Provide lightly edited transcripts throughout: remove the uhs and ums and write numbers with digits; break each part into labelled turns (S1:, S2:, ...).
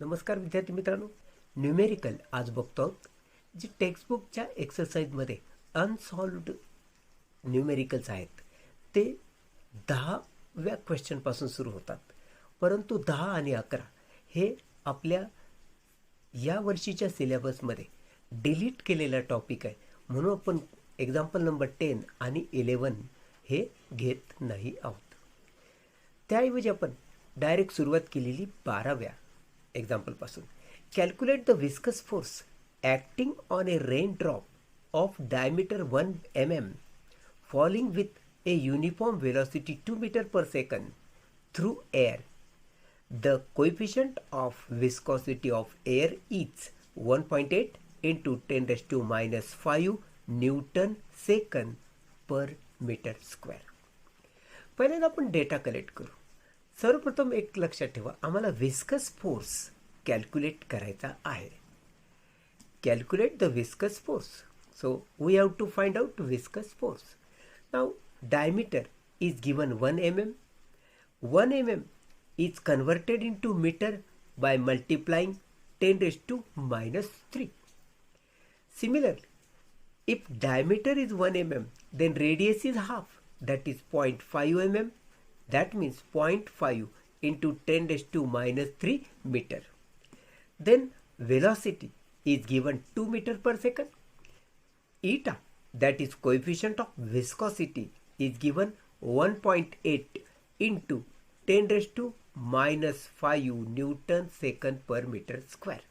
S1: नमस्कार विद्यार्थी मित्रांनो, न्यूमेरिकल आज बघतो जी टेक्स्टबुकच्या एक्सरसाइजमध्ये अनसॉल्व्ड न्यूमेरिकल्स आहेत ते 10व्या क्वेश्चनपासून सुरू होतात, परंतु 10 आणि 11 हे आपल्या या वर्षीच्या सिलेबसमध्ये डिलीट केलेला टॉपिक आहे, म्हणून आपण एक्झाम्पल नंबर 10 आणि 11 हे घेत नाही आहोत. त्याऐवजी आपण डायरेक्ट सुरुवात केलेली 12व्या एक्झाम्पलपासून. Calculate the viscous force acting on a rain drop of diameter 1 mm falling with a uniform velocity 2 meter per second through air. The coefficient of viscosity of air is 1.8 into 10 raised to minus 5 Newton second per meter square. पहिल्यांदा आपण data collect करू. सर्वप्रथम एक लक्षात ठेवा, आम्हाला viscous force calculate करायचा आहे. Calculate the viscous force. So we have to find out viscous force. Now diameter is given 1 mm. 1 mm is converted into meter by multiplying 10 raised to minus 3. Similarly, if diameter is 1 mm, then radius is half, that is 0.5 mm. That means 0.5 into 10 raised to minus 3 meter. Then velocity is given 2 meter per second. Eta, that is coefficient of viscosity, is given 1.8 into 10 raised to minus 5 Newton second per meter square.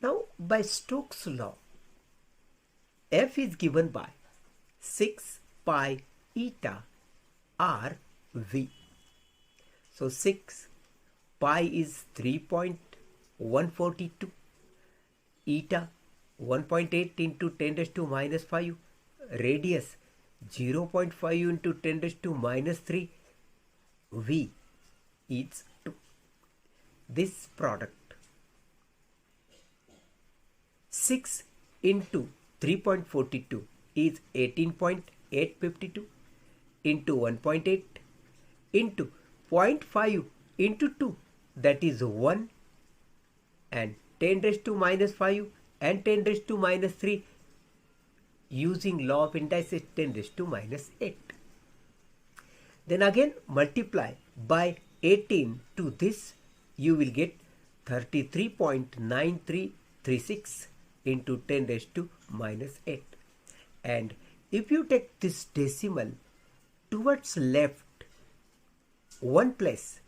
S1: Now by Stokes law, F is given by 6 pi eta r v. So 6 pi is 3.142, eta 1.8 into 10 raised to minus 5, radius 0.5 into 10 raised to minus 3, v is 2. This product 6 into 3.42 is 18.852 into 1.8 into 0.5 into 2, that is 1, and 10 raised to minus 5 and 10 raised to minus 3 using law of indices 10 raised to minus 8. Then again multiply by 18 to this, you will get 33.9336 into 10 raised to minus 8. And if you take this decimal towards left one place,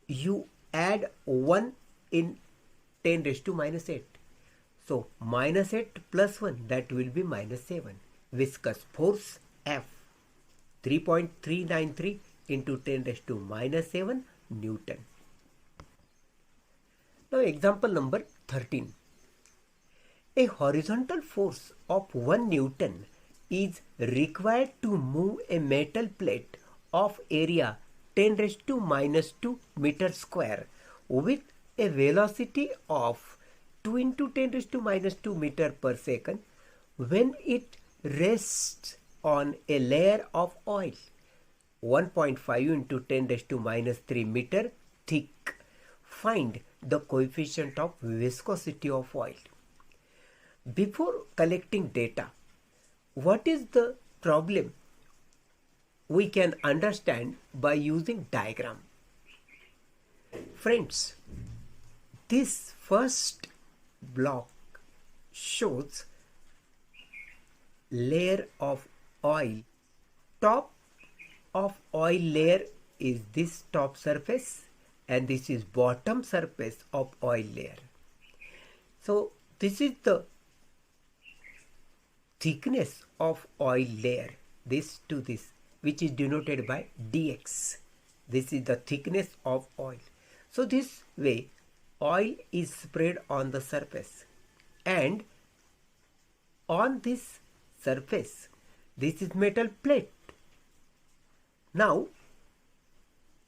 S1: you add 1 in 10 raised to minus 8. So minus 8 plus 1, that will be minus 7. Viscous force F 3.393 into 10 raised to minus 7 Newton. Now example number 13. A horizontal force of 1 Newton is required to move a metal plate of area 10 raised to minus 2 meter square with a velocity of 2 into 10 raised to minus 2 meter per second when it rests on a layer of oil 1.5 into 10 raised to minus 3 meter thick. Find the coefficient of viscosity of oil. Before collecting data, what is the problem we can understand by using diagram. Friends, this first block shows layer of oil. Top of oil layer is this top surface and this is bottom surface of oil layer. So this is the thickness of oil layer, this to this, which is denoted by dx. This is the thickness of oil. So this way oil is spread on the surface, and on this surface this is metal plate. Now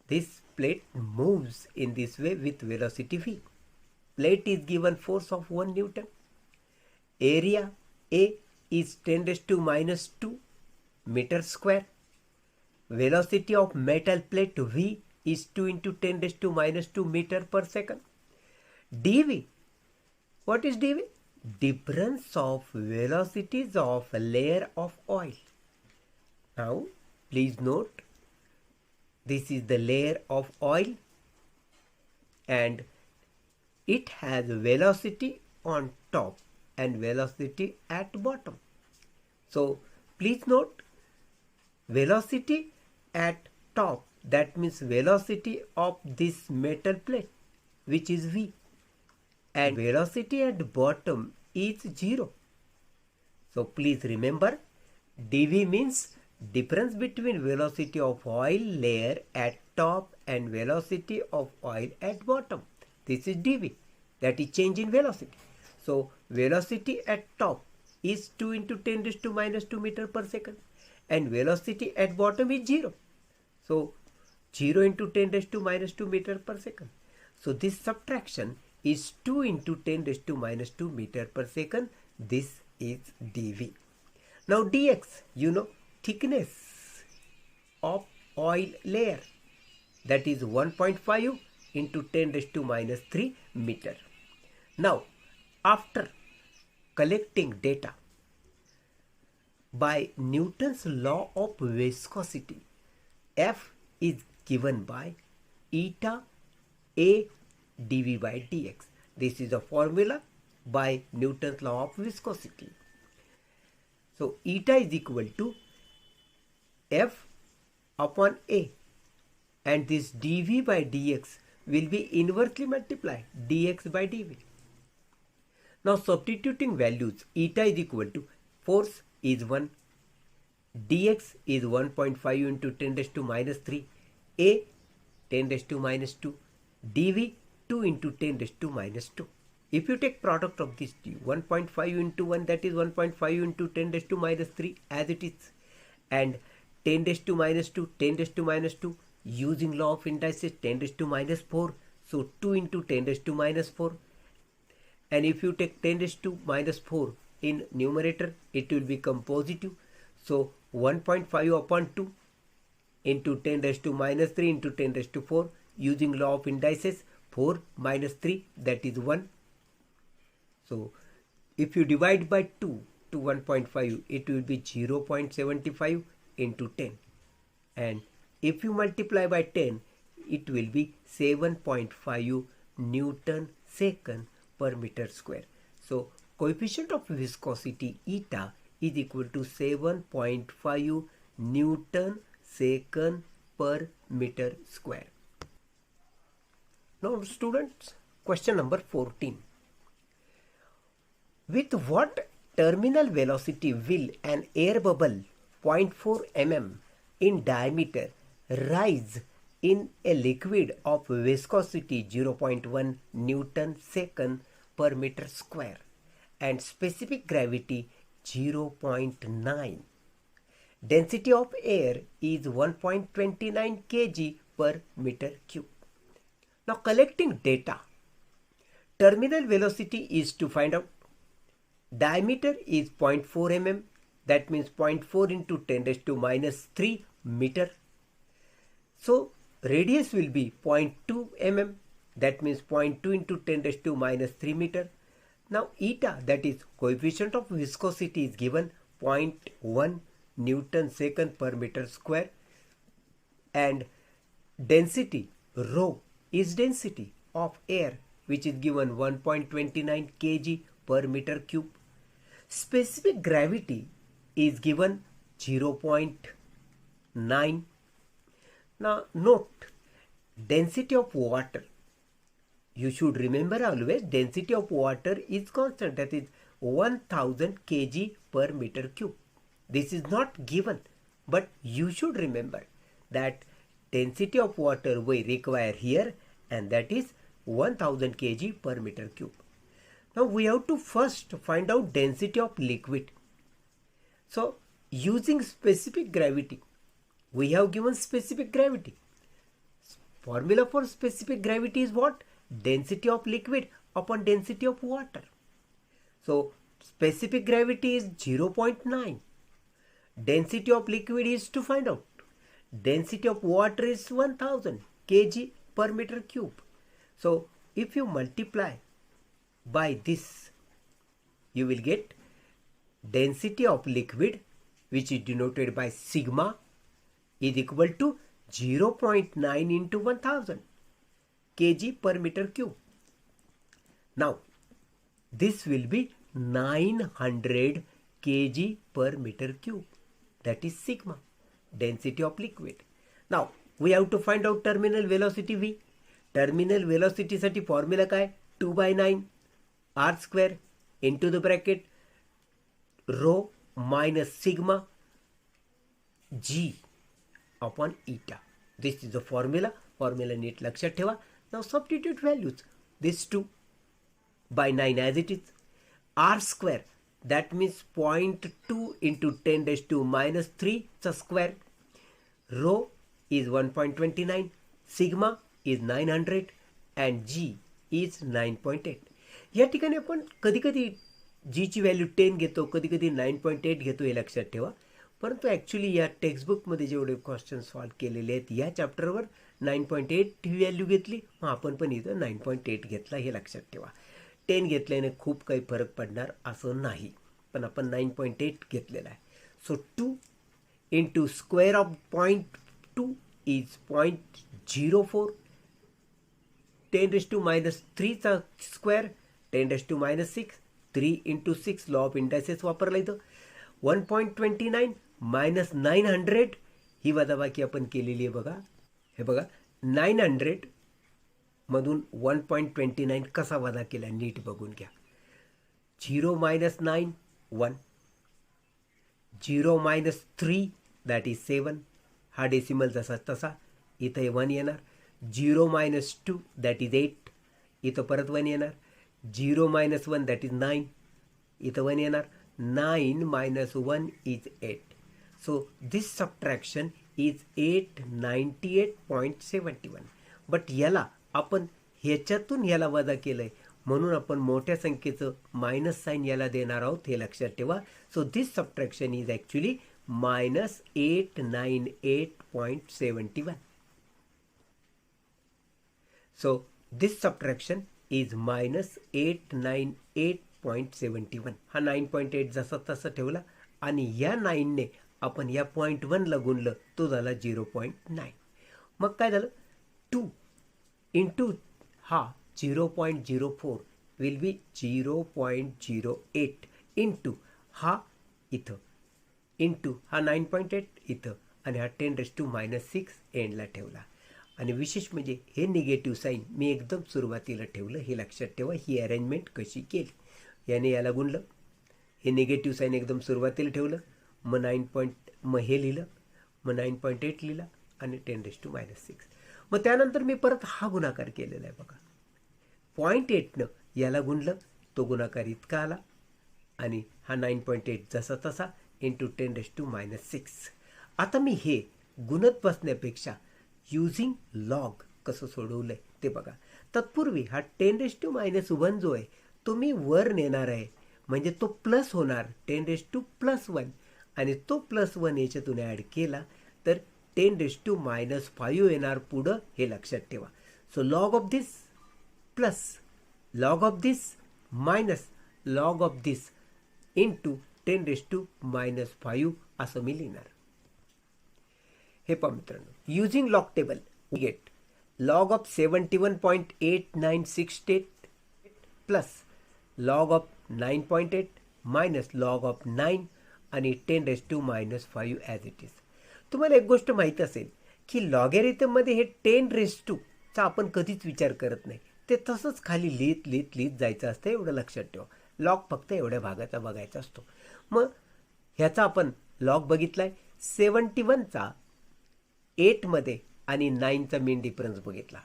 S1: this plate moves in this way with velocity v. Plate is given force of 1 Newton. Area A is 10 raised to minus 2 meter square. Velocity of metal plate v is 2 into 10 raised to minus 2 meter per second. dV. What is dV? Difference of velocities of a layer of oil. Now please note, this is the layer of oil and it has velocity on top and velocity at bottom. So please note, velocity at top, that means velocity of this metal plate, which is V, and velocity at bottom is 0. So please remember, dV means difference between velocity of oil layer at top and velocity of oil at bottom. This is dV, that is change in velocity. So velocity at top is 2 into 10 raised to minus 2 meter per second and velocity at bottom is 0. So 0 into 10 raised to minus 2 meter per second. So this subtraction is 2 into 10 raised to minus 2 meter per second. This is dV. Now dx, you know, thickness of oil layer, that is 1.5 into 10 raised to minus 3 meter. Now after collecting data by Newton's law of viscosity, F is given by eta A dV by dx. This is a formula by Newton's law of viscosity. So eta is equal to F upon A, and this dV by dx will be inversely multiplied dx by dV. Now substituting values, eta is equal to force is 1, dx is 1.5 into 10 raised to minus 3, A 10 raised to minus 2, dV 2 into 10 raised to minus 2. If you take product of these two, 1.5 into 1, that is 1.5 into 10 raised to minus 3 as it is, and 10 raised to minus 2, 10 raised to minus 2, using law of indices 10 raised to minus 4, so 2 into 10 raised to minus 4. And if you take 10 raised to minus 4 in numerator, it will become positive. So 1.5 upon 2 into 10 raised to minus 3 into 10 raised to 4, using law of indices, 4 minus 3, that is 1. So if you divide by 2 to 1.5, it will be 0.75 into 10. And if you multiply by 10, it will be 7.5 Newton second per meter square. So coefficient of viscosity eta is equal to 7.5 Newton second per meter square. Now students, question number 14. With what terminal velocity will an air bubble 0.4 mm in diameter rise in a liquid of viscosity 0.1 Newton second per meter square and specific gravity 0.9? Density of air is 1.29 kg per meter cube. Now collecting data, terminal velocity is to find out. Diameter is 0.4 mm, that means 0.4 into 10 raised to minus 3 meter. So radius will be 0.2 mm, that means 0.2 into 10 raised to minus 3 meter. Now eta, that is coefficient of viscosity, is given 0.1 Newton second per meter square, and density rho is density of air, which is given 1.29 kg per meter cube. Specific gravity is given 0.9. Now note, density of water, you should remember always density of water is constant, that is 1000 kg per meter cube. This is not given, but you should remember that density of water we require here, and that is 1000 kg per meter cube. Now we have to first find out density of liquid. So using specific gravity, we have given specific gravity. Formula for specific gravity is what? Density of liquid upon density of water. So specific gravity is 0.9. Density of liquid is to find out. Density of water is 1000 kg per meter cube. So if you multiply by this, you will get density of liquid, which is denoted by sigma, is equal to 0.9 into 1000 kg per meter cube. Now, this will be 900 kg per meter cube. That is sigma, density of liquid. Now, we have to find out terminal velocity V. Terminal velocity साठी formula काय? 2/9 r square into the bracket rho minus sigma g upon eta. This is the formula. Formula नीट लक्षात ठेवा. Now substitute values. This 2/9 as it is. R square, that means 0.2 into 10 raised to minus 3 square. Rho is 1.29. Sigma is 900 and G is 9.8. या ठिकाणी आपण कधी कधी G ची value 10 घेतो, कधी कधी 9.8 घेतो, हे लक्षात ठेवा. परंतु ॲक्च्युली या टेक्स्टबुकमध्ये जेवढे क्वेश्चन सॉल्व केलेले आहेत या चॅप्टरवर 9.8 ही व्हॅल्यू घेतली, मग आपण पण इथं 9.8 घेतला, हे लक्षात ठेवा. 10 घेतल्याने खूप काही फरक पडणार असं नाही, पण आपण 9.8 घेतलेला आहे. सो 2 into square of 0.2 is 0.04. 10 raised to minus 3 चा square 10 raised to minus 6. 3 into 6 law of indices वापरला इथं. 1.29 minus 900 ही वजाबाकी आपण केलेली आहे बघा. हे बघा 900 मधून 1.29 कसा वजा केला नीट बघून घ्या. 0 minus 9 1. 0 minus 3 that is 7. हा डेसिमल जसा तसा इथं 1 येणार. 0 minus 2 that is 8. इथं परत 1 येणार. 0 minus 1 that is 9. इथं 1 येणार. 9 minus 1 is 8. So this subtraction is 898.71. But याला आपण ह्याच्यातून याला वजा केलंय म्हणून आपण मोठ्या संख्येचं मायनस साइन याला देणार आहोत, हे लक्षात ठेवा. So this subtraction is actually minus 898.71. So this subtraction is minus 898.71. हा 9.8 जसा तसा ठेवला आणि या 9 ने आपण या 0.1 ला गुणलं, तो झाला 0.9. मग काय झालं? 2 into हा 0.04 will be 0.08 into हा इथं इंटू हा 9.8 इथं आणि हा 10 raised to minus 6 एंडला ठेवला. आणि विशेष म्हणजे हे निगेटिव्ह साईन मी एकदम सुरुवातीला ठेवलं, हे लक्षात ठेवा. ही अरेंजमेंट कशी केली, याने याला गुणलं, हे निगेटिव्ह साईन एकदम सुरुवातीला ठेवलं, मग मग हे लिहिलं, मग 9.8 लिहिला आणि 10 raised to minus 6. मग त्यानंतर मी परत हा गुणाकार केलेला आहे बघा. 0.8 याला गुणलं, तो गुणाकार इतका आला आणि हा 9.8 जसा तसा इंटू 10 raised to minus 6. आता मी हे गुणत बसण्यापेक्षा युझिंग लॉग कसं सोडवलंय ते बघा. तत्पूर्वी हा 10 raised to minus 1 जो आहे तो मी वर नेणार आहे, म्हणजे तो प्लस होणार 10 raised to plus 1 आणि तो प्लस 1 याच्यातून ॲड केला तर 10 raised to minus 5 येणार पुढं, हे लक्षात ठेवा. So log of this plus log of this minus log of this into 10 raised to minus 5 असं मी लिहिणार. हे पहा मित्रांनो, using log table we get log of 71.8968 plus log of 9.8 minus log of 9 आणि 10 raised to minus 5 as it is. तुम्हाला एक गोष्ट माहीत असेल की लॉगॅरिथममध्ये हे 10 raised to चा आपण कधीच विचार करत नाही, ते तसंच खाली लिहित जायचं असतं, एवढं लक्षात ठेवा. लॉग फक्त एवढ्या भागाचा बघायचा असतो. मग ह्याचा आपण लॉग बघितलाय 71चा 8 मध्ये आणि 9चा मेन डिफरन्स बघितला.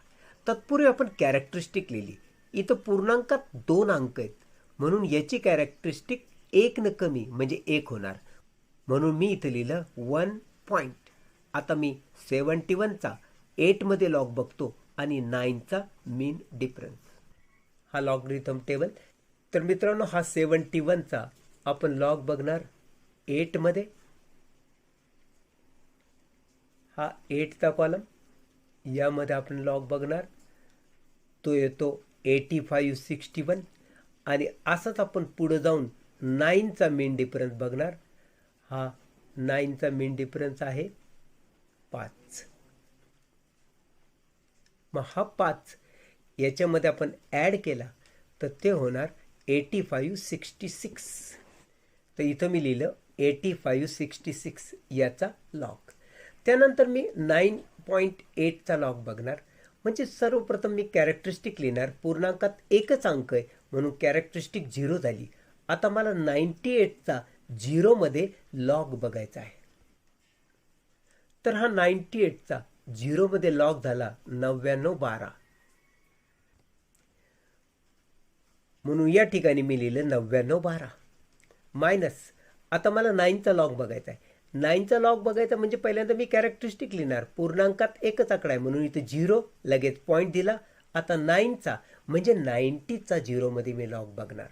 S1: तत्पूर्वी आपण कॅरेक्टरिस्टिक लिहिली. इथं पूर्णांकात 2 अंक आहेत म्हणून याची कॅरेक्टरिस्टिक 1 न कमी म्हणजे 1 होणार, म्हणून मी इथं लिहिलं 1 पॉईंट. आता मी 71चा 8 मध्ये लॉग बघतो आणि 9चा मेन डिफरन्स. हा लॉगरिथम टेबल. तर मित्रांनो, हा 71चा आपण लॉग बघणार 8 मध्ये. हा 8चा कॉलम, यामध्ये आपण लॉग बघणार, तो येतो 8561 आणि असंच आपण पुढं जाऊन 9चा मीन डिफरन्स बघणार. हा 9चा मीन डिफरन्स आहे 5. मग हा 5 याच्यामध्ये आपण ॲड केला तर ते होणार 8566. तर इथं मी लिहिलं 8566 याचा लॉग. त्यानंतर मी 9.8चा लॉग बघणार. म्हणजे सर्वप्रथम मी कॅरेक्टरिस्टिक लिहिणार. पूर्णांकात एकच अंक आहे म्हणून कॅरेक्टरिस्टिक 0 झाली. आता मला 98चा 0मध्ये लॉग बघायचा आहे. तर हा 98चा 0मध्ये लॉग झाला 9912. म्हणून या ठिकाणी मी लिहिलं 9912 मायनस. आता मला 9चा लॉग बघायचा आहे. 9चा लॉग बघायचा म्हणजे पहिल्यांदा मी कॅरेक्टरिस्टिक लिहिणार. पूर्णांकात एकच आकडा आहे म्हणून इथे 0 लगेच पॉईंट दिला. आता 9चा म्हणजे 90चा 0मध्ये मी लॉग बघणार.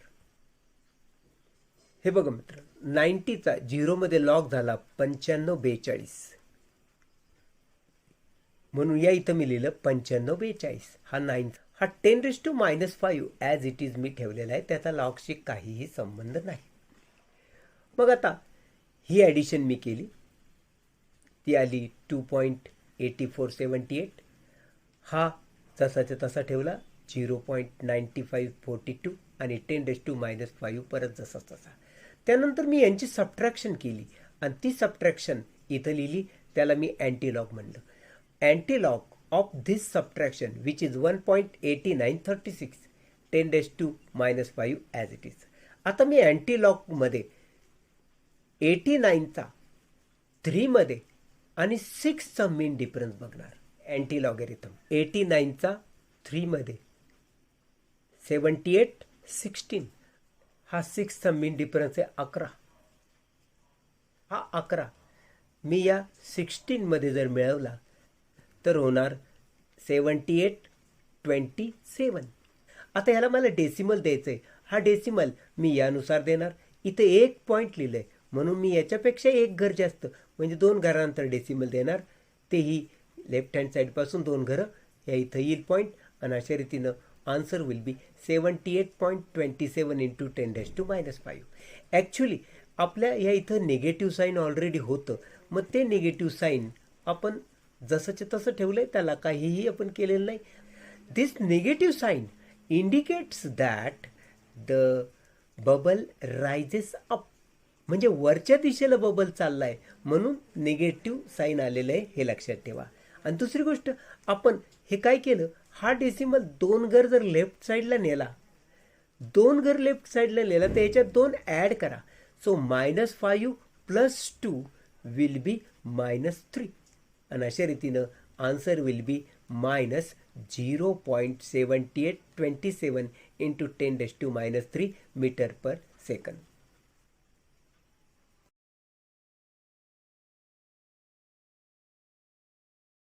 S1: हे बघा मित्र, 90चा 0मध्ये लॉग झाला 9542. म्हणून या इथं मी लिहिलं 9542. हा 9. हा 10⁻⁻5 ॲज इट इज मी ठेवलेला आहे. त्याचा लॉगशी काहीही संबंध नाही. मग आता ही ॲडिशन मी केली. ती आली 2.8478. हा जसाच्या तसा ठेवला 0.9542 आणि 10⁻⁻5 परत जसा तसा. त्यानंतर मी यांची सबट्रॅक्शन केली आणि ती सबट्रॅक्शन इथं लिहिली. त्याला मी अँटीलॉग म्हणलं. अँटीलॉग of this subtraction which is 1.8936 10⁻⁻5 as it is. आता मी अँटीलॉग मध्ये 89चा 3 मध्ये आणि 6चा मीन डिफरन्स बघणार. अँटी लॉगॅरिथम 89चा 3 मध्ये 7816. हा 6चा मीन डिफरन्स आहे 11. हा 11 मी या 16 मध्ये जर मिळवला तर होणार 7827. आता ह्याला मला डेसिमल द्यायचं आहे. हा डेसिमल मी यानुसार देणार. इथे 1 पॉईंट लिहिलं आहे म्हणून मी याच्यापेक्षा 1 घर जास्त म्हणजे 2 घरानंतर डेसिमल देणार. तेही लेफ्ट हँड साईडपासून 2 घरं या इथं येईल पॉईंट आणि अशा रीतीनं answer will B 78.27 into 10⁻⁻5. Actually आपल्या या इथं निगेटिव्ह साईन ऑलरेडी होतं. मग ते निगेटिव्ह साईन आपण जसंच्या तसं ठेवलंय, त्याला काहीही आपण केलेलं नाही. This negative sign indicates that the bubble rises up. म्हणजे वरच्या दिशेला बबल चाललाय म्हणून निगेटिव्ह साईन आलेलं आहे हे लक्षात ठेवा. आणि दुसरी गोष्ट, आपण हे काय केलं, हा डेसिमल 2 घर जर लेफ्ट साईडला नेला, 2 घर लेफ्ट साईडला नेला तर याच्यात 2 ॲड करा. सो -5 + 2 विल बी -3 आणि अशा रीतीनं answer will be -0.7827 into 10⁻³ metre per second.